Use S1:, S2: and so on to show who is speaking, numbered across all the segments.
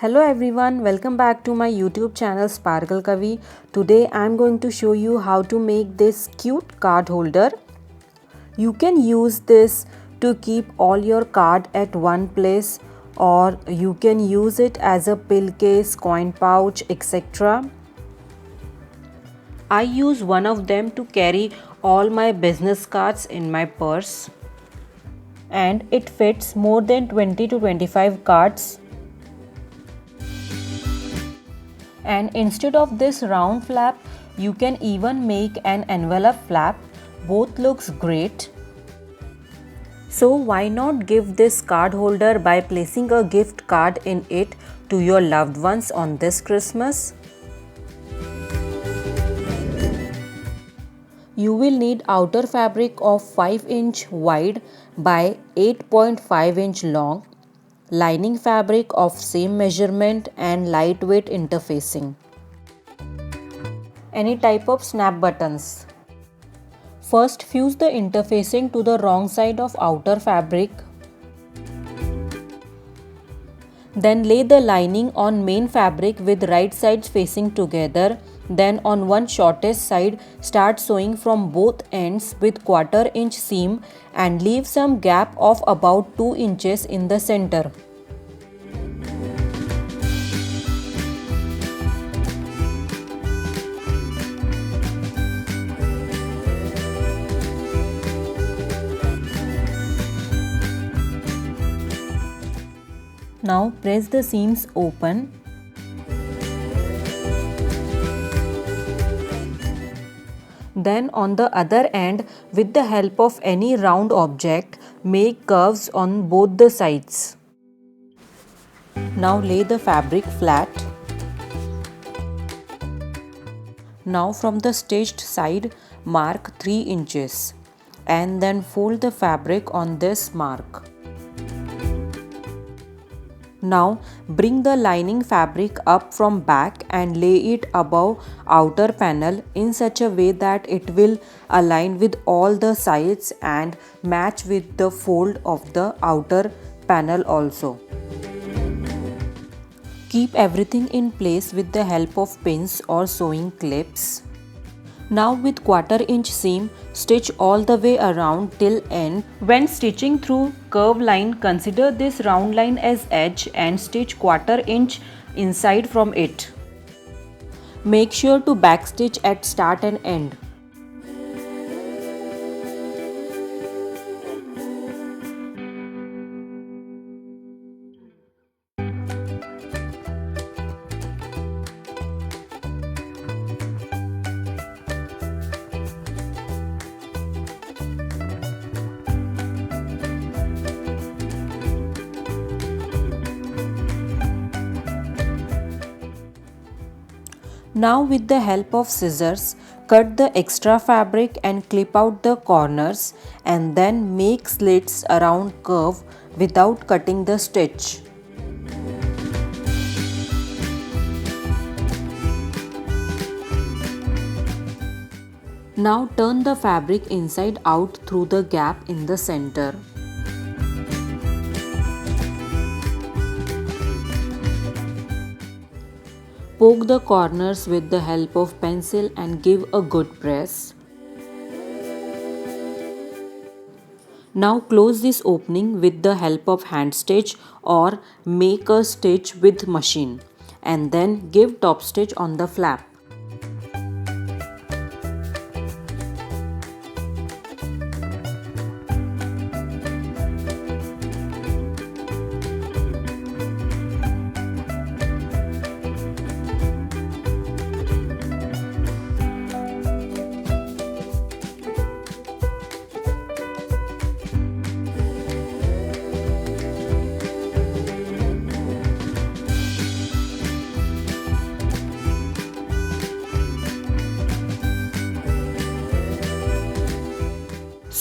S1: Hello everyone, welcome back to my YouTube channel Sparkle Kavi. Today I am going to show you how to make this cute card holder. You can use this to keep all your card at one place, or you can use it as a pill case, coin pouch, etc. I use one of them to carry all my business cards in my purse, and it fits more than 20 to 25 cards. And instead of this round flap, you can even make an envelope flap. Both looks great. So why not give this card holder by placing a gift card in it to your loved ones on this Christmas? You will need outer fabric of 5 inch wide by 8.5 inch long, lining fabric of same measurement and lightweight interfacing. Any type of snap buttons. First, fuse the interfacing to the wrong side of outer fabric. Then lay the lining on main fabric with right sides facing together. Then on one shortest side, start sewing from both ends with 1/4 inch seam and leave some gap of about 2 inches in the center. Now press the seams open. Then on the other end, with the help of any round object, make curves on both the sides. Now lay the fabric flat. Now from the stitched side, mark 3 inches and then fold the fabric on this mark. Now bring the lining fabric up from back and lay it above outer panel in such a way that it will align with all the sides and match with the fold of the outer panel also. Keep everything in place with the help of pins or sewing clips. Now with 1/4 inch seam, stitch all the way around till end. When stitching through curve line, consider this round line as edge and stitch 1/4 inch inside from it. Make sure to backstitch at start and end. Now with the help of scissors, cut the extra fabric and clip out the corners and then make slits around curve without cutting the stitch. Now turn the fabric inside out through the gap in the center. Poke the corners with the help of pencil and give a good press. Now close this opening with the help of hand stitch or make a stitch with machine and then give top stitch on the flap.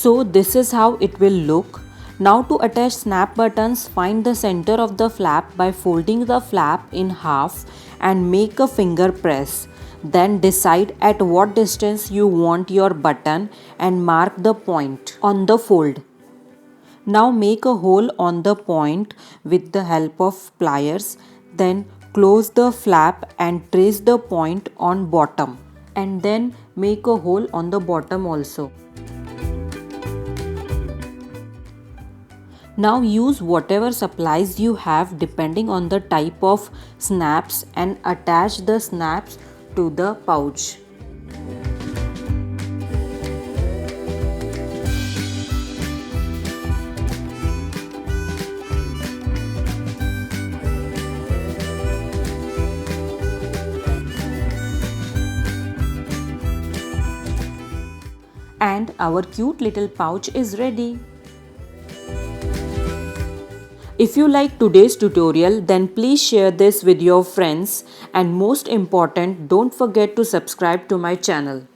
S1: So this is how it will look. Now to attach snap buttons, find the center of the flap by folding the flap in half and make a finger press. Then decide at what distance you want your button and mark the point on the fold. Now make a hole on the point with the help of pliers. Then close the flap and trace the point on bottom, and then make a hole on the bottom also. Now use whatever supplies you have depending on the type of snaps and attach the snaps to the pouch. And our cute little pouch is ready. If you like today's tutorial, then please share this with your friends, and most important, don't forget to subscribe to my channel.